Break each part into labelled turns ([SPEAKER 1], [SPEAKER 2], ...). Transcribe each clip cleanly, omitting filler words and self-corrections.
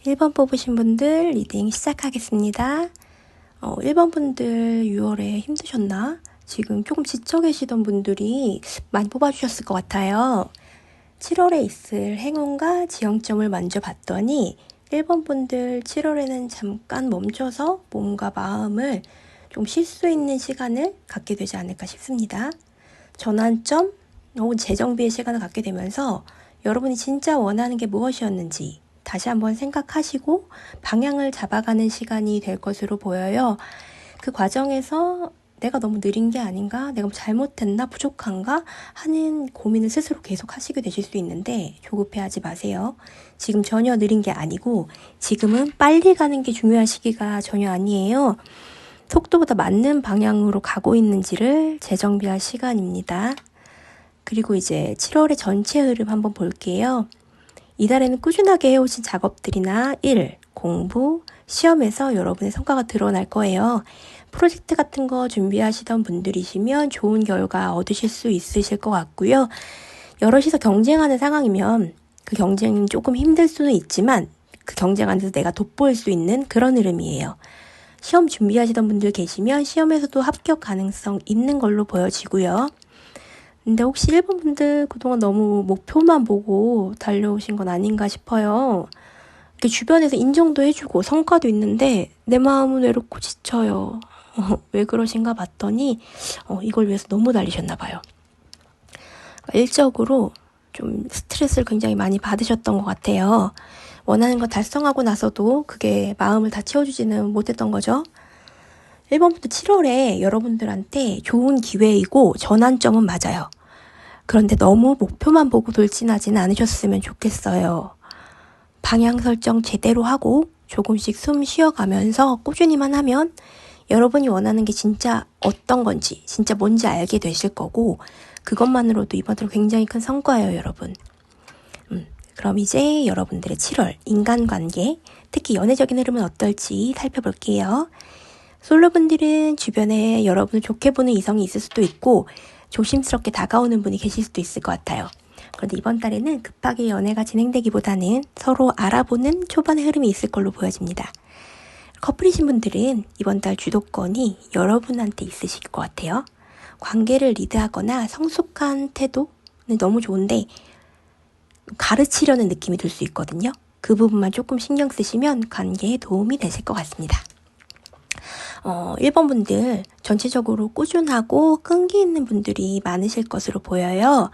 [SPEAKER 1] 1번 뽑으신 분들 리딩 시작하겠습니다. 1번 분들 6월에 힘드셨나? 지금 조금 지쳐 계시던 분들이 많이 뽑아주셨을 것 같아요. 7월에 있을 행운과 지형점을 먼저 봤더니 1번 분들 7월에는 잠깐 멈춰서 몸과 마음을 좀 쉴 수 있는 시간을 갖게 되지 않을까 싶습니다. 전환점 혹은 재정비의 시간을 갖게 되면서 여러분이 진짜 원하는 게 무엇이었는지 다시 한번 생각하시고 방향을 잡아가는 시간이 될 것으로 보여요. 그 과정에서 내가 너무 느린 게 아닌가? 내가 잘못했나? 부족한가? 하는 고민을 스스로 계속 하시게 되실 수 있는데 조급해하지 마세요. 지금 전혀 느린 게 아니고 지금은 빨리 가는 게 중요한 시기가 전혀 아니에요. 속도보다 맞는 방향으로 가고 있는지를 재정비할 시간입니다. 그리고 이제 7월의 전체 흐름 한번 볼게요. 이달에는 꾸준하게 해오신 작업들이나 일, 공부, 시험에서 여러분의 성과가 드러날 거예요. 프로젝트 같은 거 준비하시던 분들이시면 좋은 결과 얻으실 수 있으실 것 같고요. 여럿이서 경쟁하는 상황이면 그 경쟁이 조금 힘들 수는 있지만 그 경쟁 안에서 내가 돋보일 수 있는 그런 흐름이에요. 시험 준비하시던 분들 계시면 시험에서도 합격 가능성 있는 걸로 보여지고요. 근데 혹시 1번 분들 그동안 너무 목표만 보고 달려오신 건 아닌가 싶어요. 이렇게 주변에서 인정도 해주고 성과도 있는데 내 마음은 외롭고 지쳐요. 왜 그러신가 봤더니 이걸 위해서 너무 달리셨나 봐요. 일적으로 좀 스트레스를 굉장히 많이 받으셨던 것 같아요. 원하는 거 달성하고 나서도 그게 마음을 다 채워주지는 못했던 거죠. 1번부터 7월에 여러분들한테 좋은 기회이고 전환점은 맞아요. 그런데 너무 목표만 보고 돌진하지는 않으셨으면 좋겠어요. 방향 설정 제대로 하고 조금씩 숨 쉬어가면서 꾸준히만 하면 여러분이 원하는 게 진짜 어떤 건지, 진짜 뭔지 알게 되실 거고 그것만으로도 이번 달 굉장히 큰 성과예요, 여러분. 그럼 이제 여러분들의 7월 인간관계, 특히 연애적인 흐름은 어떨지 살펴볼게요. 솔로분들은 주변에 여러분을 좋게 보는 이성이 있을 수도 있고 조심스럽게 다가오는 분이 계실 수도 있을 것 같아요. 그런데 이번 달에는 급하게 연애가 진행되기보다는 서로 알아보는 초반의 흐름이 있을 걸로 보여집니다. 커플이신 분들은 이번 달 주도권이 여러분한테 있으실 것 같아요. 관계를 리드하거나 성숙한 태도는 너무 좋은데 가르치려는 느낌이 들 수 있거든요. 그 부분만 조금 신경 쓰시면 관계에 도움이 되실 것 같습니다. 1번 분들 전체적으로 꾸준하고 끈기 있는 분들이 많으실 것으로 보여요.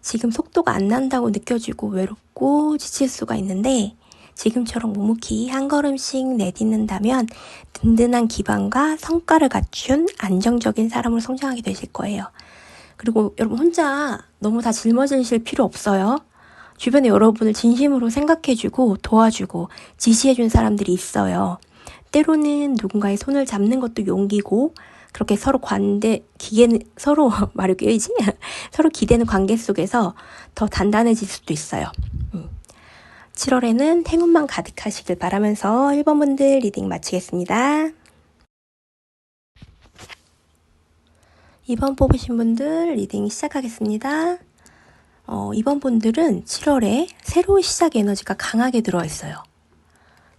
[SPEAKER 1] 지금 속도가 안 난다고 느껴지고 외롭고 지칠 수가 있는데 지금처럼 묵묵히 한 걸음씩 내딛는다면 든든한 기반과 성과를 갖춘 안정적인 사람으로 성장하게 되실 거예요. 그리고 여러분 혼자 너무 다 짊어지실 필요 없어요. 주변에 여러분을 진심으로 생각해주고 도와주고 지시해준 사람들이 있어요. 때로는 누군가의 손을 잡는 것도 용기고 그렇게 서로 서로 말이 깨이지? 서로 기대는 관계 속에서 더 단단해질 수도 있어요. 7월에는 행운만 가득하시길 바라면서 1번 분들 리딩 마치겠습니다. 2번 뽑으신 분들 리딩 시작하겠습니다. 2번 분들은 7월에 새로운 시작 에너지가 강하게 들어있어요.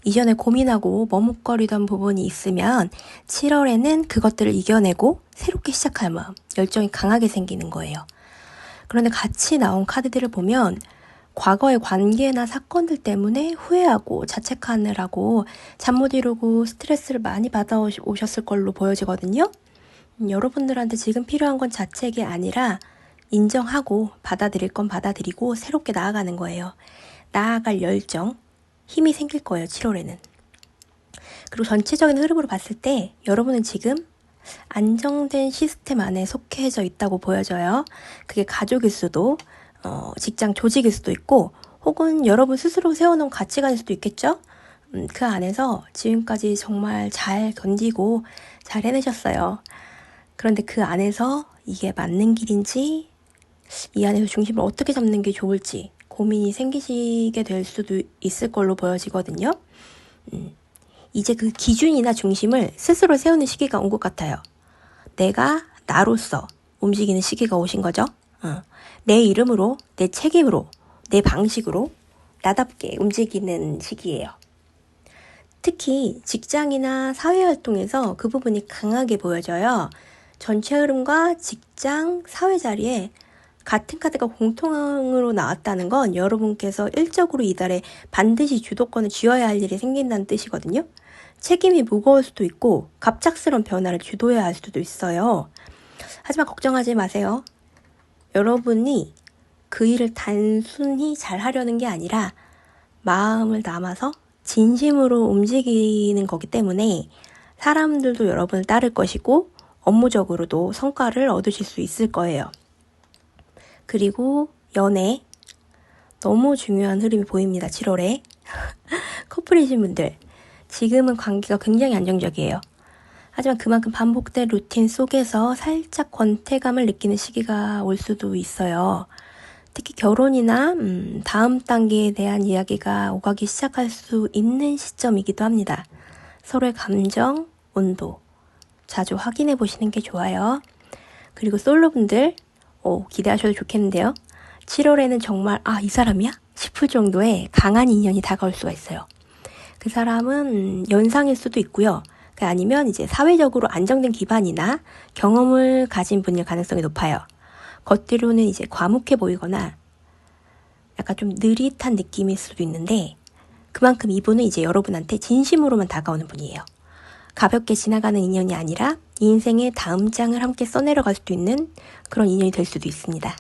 [SPEAKER 1] 이전에 고민하고 머뭇거리던 부분이 있으면 7월에는 그것들을 이겨내고 새롭게 시작할 마음, 열정이 강하게 생기는 거예요. 그런데 같이 나온 카드들을 보면 과거의 관계나 사건들 때문에 후회하고 자책하느라고 잠 못 이루고 스트레스를 많이 받아오셨을 걸로 보여지거든요. 여러분들한테 지금 필요한 건 자책이 아니라 인정하고 받아들일 건 받아들이고 새롭게 나아가는 거예요. 나아갈 열정, 힘이 생길 거예요, 7월에는. 그리고 전체적인 흐름으로 봤을 때 여러분은 지금 안정된 시스템 안에 속해져 있다고 보여져요. 그게 가족일 수도, 직장 조직일 수도 있고, 혹은 여러분 스스로 세워놓은 가치관일 수도 있겠죠? 그 안에서 지금까지 정말 잘 견디고 잘 해내셨어요. 그런데 그 안에서 이게 맞는 길인지, 이 안에서 중심을 어떻게 잡는 게 좋을지 고민이 생기시게 될 수도 있을 걸로 보여지거든요. 이제 그 기준이나 중심을 스스로 세우는 시기가 온 것 같아요. 내가 나로서 움직이는 시기가 오신 거죠. 내 이름으로, 내 책임으로, 내 방식으로 나답게 움직이는 시기예요. 특히 직장이나 사회활동에서 그 부분이 강하게 보여져요. 전체 흐름과 직장, 사회 자리에 같은 카드가 공통으로 나왔다는 건 여러분께서 일적으로 이달에 반드시 주도권을 쥐어야 할 일이 생긴다는 뜻이거든요. 책임이 무거울 수도 있고 갑작스러운 변화를 주도해야 할 수도 있어요. 하지만 걱정하지 마세요. 여러분이 그 일을 단순히 잘 하려는 게 아니라 마음을 담아서 진심으로 움직이는 거기 때문에 사람들도 여러분을 따를 것이고 업무적으로도 성과를 얻으실 수 있을 거예요. 그리고 연애, 너무 중요한 흐름이 보입니다. 7월에. 커플이신 분들, 지금은 관계가 굉장히 안정적이에요. 하지만 그만큼 반복된 루틴 속에서 살짝 권태감을 느끼는 시기가 올 수도 있어요. 특히 결혼이나 다음 단계에 대한 이야기가 오가기 시작할 수 있는 시점이기도 합니다. 서로의 감정, 온도 자주 확인해 보시는 게 좋아요. 그리고 솔로분들 기대하셔도 좋겠는데요. 7월에는 정말 이 사람이야? 싶을 정도의 강한 인연이 다가올 수가 있어요. 그 사람은 연상일 수도 있고요. 아니면 이제 사회적으로 안정된 기반이나 경험을 가진 분일 가능성이 높아요. 겉으로는 이제 과묵해 보이거나 약간 좀 느릿한 느낌일 수도 있는데 그만큼 이분은 이제 여러분한테 진심으로만 다가오는 분이에요. 가볍게 지나가는 인연이 아니라 인생의 다음 장을 함께 써내려갈 수도 있는 그런 인연이 될 수도 있습니다.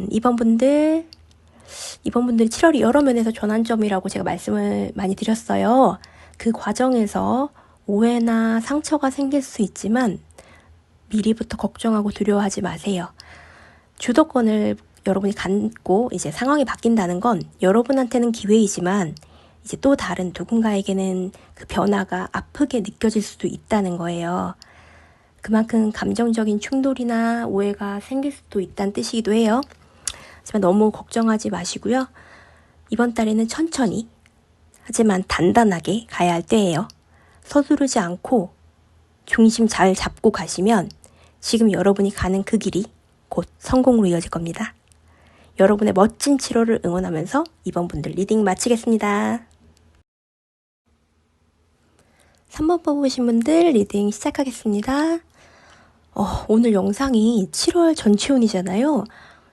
[SPEAKER 1] 이번 분들이 7월이 여러 면에서 전환점이라고 제가 말씀을 많이 드렸어요. 그 과정에서 오해나 상처가 생길 수 있지만 미리부터 걱정하고 두려워하지 마세요. 주도권을 여러분이 갖고 이제 상황이 바뀐다는 건 여러분한테는 기회이지만 이제 또 다른 누군가에게는 그 변화가 아프게 느껴질 수도 있다는 거예요. 그만큼 감정적인 충돌이나 오해가 생길 수도 있다는 뜻이기도 해요. 하지만 너무 걱정하지 마시고요. 이번 달에는 천천히 하지만 단단하게 가야 할 때예요. 서두르지 않고 중심 잘 잡고 가시면 지금 여러분이 가는 그 길이 곧 성공으로 이어질 겁니다. 여러분의 멋진 7월을 응원하면서 이번 분들 리딩 마치겠습니다. 3번 뽑으신 분들 리딩 시작하겠습니다. 오늘 영상이 7월 전치운이잖아요.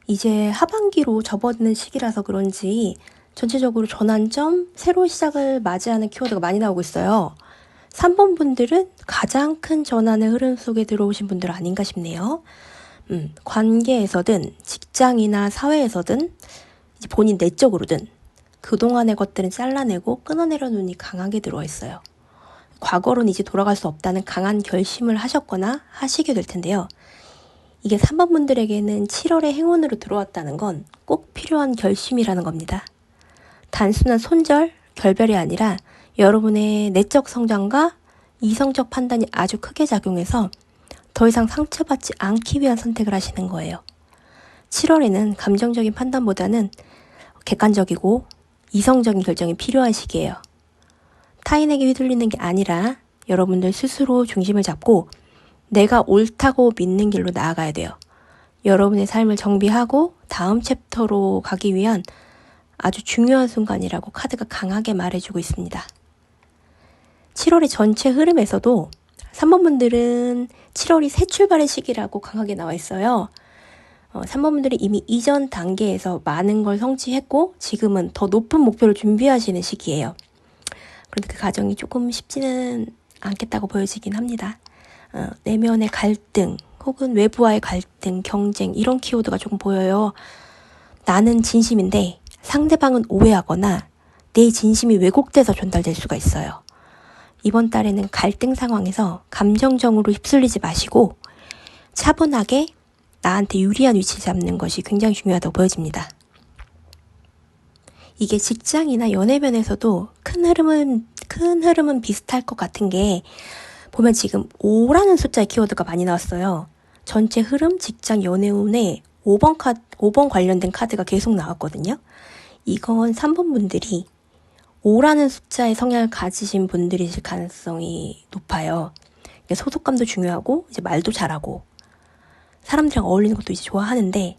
[SPEAKER 1] 이제 하반기로 접어드는 시기라서 그런지 전체적으로 전환점, 새로운 시작을 맞이하는 키워드가 많이 나오고 있어요. 3번 분들은 가장 큰 전환의 흐름 속에 들어오신 분들 아닌가 싶네요. 관계에서든 직장이나 사회에서든 이제 본인 내적으로든 그동안의 것들은 잘라내고 끊어내려 눈이 강하게 들어와 있어요. 과거로는 이제 돌아갈 수 없다는 강한 결심을 하셨거나 하시게 될 텐데요. 이게 3번 분들에게는 7월의 행운으로 들어왔다는 건 꼭 필요한 결심이라는 겁니다. 단순한 손절, 결별이 아니라 여러분의 내적 성장과 이성적 판단이 아주 크게 작용해서 더 이상 상처받지 않기 위한 선택을 하시는 거예요. 7월에는 감정적인 판단보다는 객관적이고 이성적인 결정이 필요한 시기예요. 타인에게 휘둘리는 게 아니라 여러분들 스스로 중심을 잡고 내가 옳다고 믿는 길로 나아가야 돼요. 여러분의 삶을 정비하고 다음 챕터로 가기 위한 아주 중요한 순간이라고 카드가 강하게 말해주고 있습니다. 7월의 전체 흐름에서도 3번 분들은 7월이 새 출발의 시기라고 강하게 나와 있어요. 3번분들이 이미 이전 단계에서 많은 걸 성취했고 지금은 더 높은 목표를 준비하시는 시기예요. 그런데 그 과정이 조금 쉽지는 않겠다고 보여지긴 합니다. 내면의 갈등 혹은 외부와의 갈등, 경쟁 이런 키워드가 조금 보여요. 나는 진심인데 상대방은 오해하거나 내 진심이 왜곡돼서 전달될 수가 있어요. 이번 달에는 갈등 상황에서 감정적으로 휩쓸리지 마시고 차분하게 나한테 유리한 위치 잡는 것이 굉장히 중요하다고 보여집니다. 이게 직장이나 연애면에서도 큰 흐름은 비슷할 것 같은 게 보면 지금 5라는 숫자의 키워드가 많이 나왔어요. 전체 흐름, 직장, 연애운에 5번 관련된 카드가 계속 나왔거든요. 이건 3번 분들이 5라는 숫자의 성향을 가지신 분들이실 가능성이 높아요. 소속감도 중요하고 이제 말도 잘하고 사람들이랑 어울리는 것도 이제 좋아하는데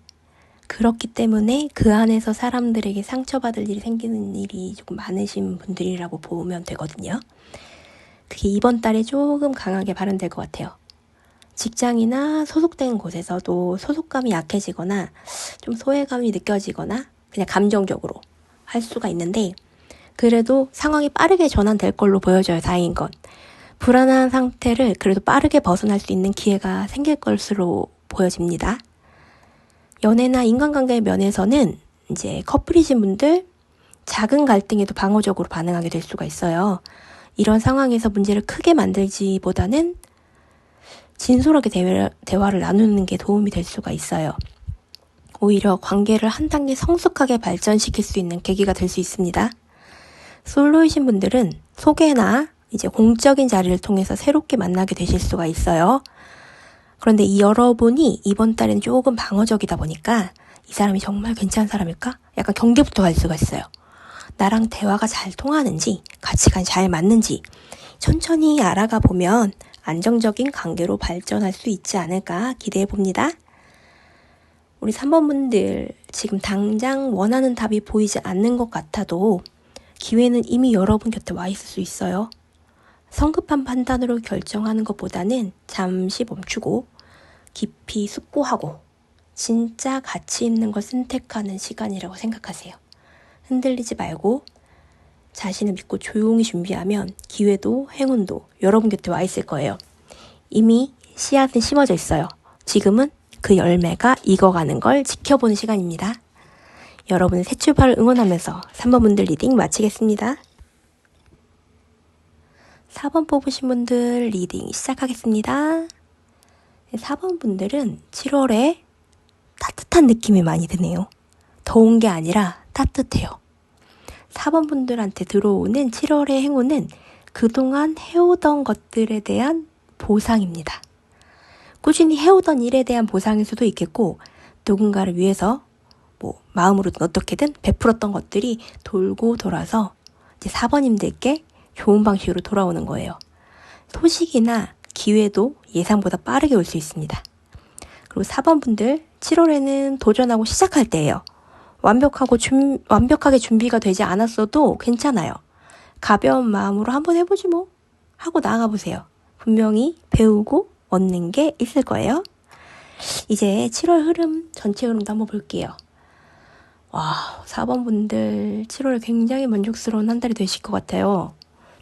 [SPEAKER 1] 그렇기 때문에 그 안에서 사람들에게 상처받을 일이 생기는 일이 조금 많으신 분들이라고 보면 되거든요. 그게 이번 달에 조금 강하게 발현될 것 같아요. 직장이나 소속된 곳에서도 소속감이 약해지거나 좀 소외감이 느껴지거나 그냥 감정적으로 할 수가 있는데 그래도 상황이 빠르게 전환될 걸로 보여져요. 다행인 건. 불안한 상태를 그래도 빠르게 벗어날 수 있는 기회가 생길 것으로 보여집니다. 연애나 인간관계의 면에서는 이제 커플이신 분들 작은 갈등에도 방어적으로 반응하게 될 수가 있어요. 이런 상황에서 문제를 크게 만들지보다는 진솔하게 대화를 나누는 게 도움이 될 수가 있어요. 오히려 관계를 한 단계 성숙하게 발전시킬 수 있는 계기가 될 수 있습니다. 솔로이신 분들은 소개나 이제 공적인 자리를 통해서 새롭게 만나게 되실 수가 있어요. 그런데 이 여러분이 이번 달에는 조금 방어적이다 보니까 이 사람이 정말 괜찮은 사람일까? 약간 경계부터 갈 수가 있어요. 나랑 대화가 잘 통하는지, 가치관이 잘 맞는지 천천히 알아가 보면 안정적인 관계로 발전할 수 있지 않을까 기대해 봅니다. 우리 3번 분들 지금 당장 원하는 답이 보이지 않는 것 같아도 기회는 이미 여러분 곁에 와 있을 수 있어요. 성급한 판단으로 결정하는 것보다는 잠시 멈추고 깊이 숙고하고 진짜 가치 있는 걸 선택하는 시간이라고 생각하세요. 흔들리지 말고 자신을 믿고 조용히 준비하면 기회도 행운도 여러분 곁에 와 있을 거예요. 이미 씨앗은 심어져 있어요. 지금은 그 열매가 익어가는 걸 지켜보는 시간입니다. 여러분의 새 출발을 응원하면서 3번 분들 리딩 마치겠습니다. 4번 뽑으신 분들 리딩 시작하겠습니다. 4번 분들은 7월에 따뜻한 느낌이 많이 드네요. 더운 게 아니라 따뜻해요. 4번 분들한테 들어오는 7월의 행운은 그동안 해오던 것들에 대한 보상입니다. 꾸준히 해오던 일에 대한 보상일 수도 있겠고 누군가를 위해서 마음으로든 어떻게든 베풀었던 것들이 돌고 돌아서 이제 4번님들께 좋은 방식으로 돌아오는 거예요. 소식이나 기회도 예상보다 빠르게 올 수 있습니다. 그리고 4번 분들 7월에는 도전하고 시작할 때예요. 완벽하게 준비가 되지 않았어도 괜찮아요. 가벼운 마음으로 한번 해보지 뭐 하고 나아가 보세요. 분명히 배우고 얻는 게 있을 거예요. 이제 7월 흐름, 전체 흐름도 한번 볼게요. 와, 4번 분들 7월 굉장히 만족스러운 한 달이 되실 것 같아요.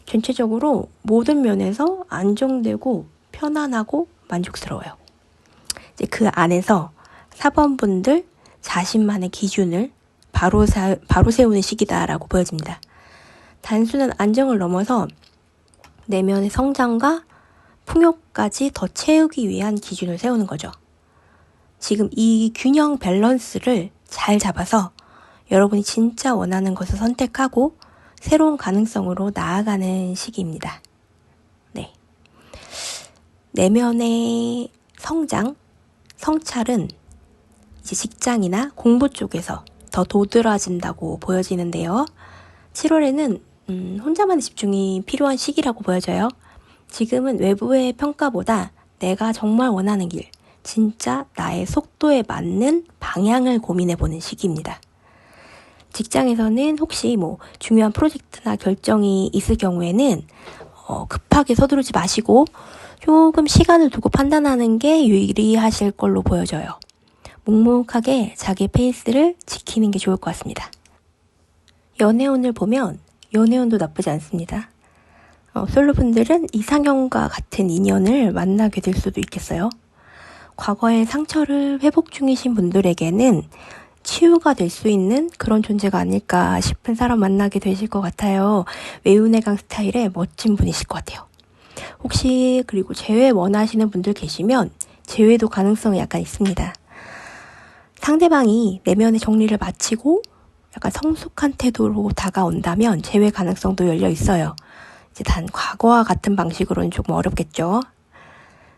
[SPEAKER 1] 전체적으로 모든 면에서 안정되고 편안하고 만족스러워요. 이제 그 안에서 4번 분들 자신만의 기준을 바로 세우는 시기다라고 보여집니다. 단순한 안정을 넘어서 내면의 성장과 풍요까지 더 채우기 위한 기준을 세우는 거죠. 지금 이 균형 밸런스를 잘 잡아서 여러분이 진짜 원하는 것을 선택하고 새로운 가능성으로 나아가는 시기입니다. 네. 내면의 성장, 성찰은 이제 직장이나 공부 쪽에서 더 도드라진다고 보여지는데요. 7월에는 혼자만의 집중이 필요한 시기라고 보여져요. 지금은 외부의 평가보다 내가 정말 원하는 길, 진짜 나의 속도에 맞는 방향을 고민해보는 시기입니다. 직장에서는 혹시 중요한 프로젝트나 결정이 있을 경우에는 급하게 서두르지 마시고 조금 시간을 두고 판단하는 게 유리하실 걸로 보여져요. 묵묵하게 자기 페이스를 지키는 게 좋을 것 같습니다. 연애운을 보면 연애운도 나쁘지 않습니다. 솔로분들은 이상형과 같은 인연을 만나게 될 수도 있겠어요. 과거의 상처를 회복 중이신 분들에게는 치유가 될 수 있는 그런 존재가 아닐까 싶은 사람 만나게 되실 것 같아요. 외운의 강 스타일의 멋진 분이실 것 같아요. 혹시 그리고 재회 원하시는 분들 계시면 재회도 가능성이 약간 있습니다. 상대방이 내면의 정리를 마치고 약간 성숙한 태도로 다가온다면 재회 가능성도 열려 있어요. 이제 단 과거와 같은 방식으로는 조금 어렵겠죠.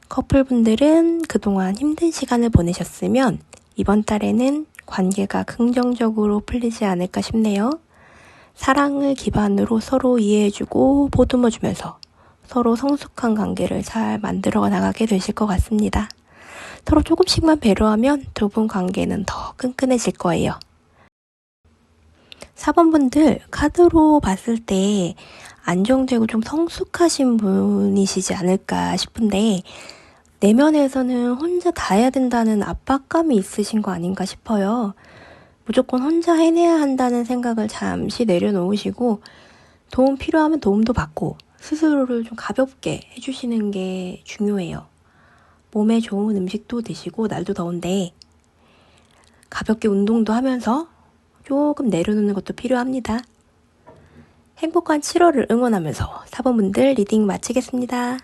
[SPEAKER 1] 커플분들은 그동안 힘든 시간을 보내셨으면 이번 달에는 관계가 긍정적으로 풀리지 않을까 싶네요. 사랑을 기반으로 서로 이해해주고 보듬어주면서 서로 성숙한 관계를 잘 만들어 나가게 되실 것 같습니다. 서로 조금씩만 배려하면 두 분 관계는 더 끈끈해질 거예요. 4번분들 카드로 봤을 때 안정되고 좀 성숙하신 분이시지 않을까 싶은데 내면에서는 혼자 다 해야 된다는 압박감이 있으신 거 아닌가 싶어요. 무조건 혼자 해내야 한다는 생각을 잠시 내려놓으시고 도움 필요하면 도움도 받고 스스로를 좀 가볍게 해주시는 게 중요해요. 몸에 좋은 음식도 드시고 날도 더운데 가볍게 운동도 하면서 조금 내려놓는 것도 필요합니다. 행복한 7월을 응원하면서 4번분들 리딩 마치겠습니다.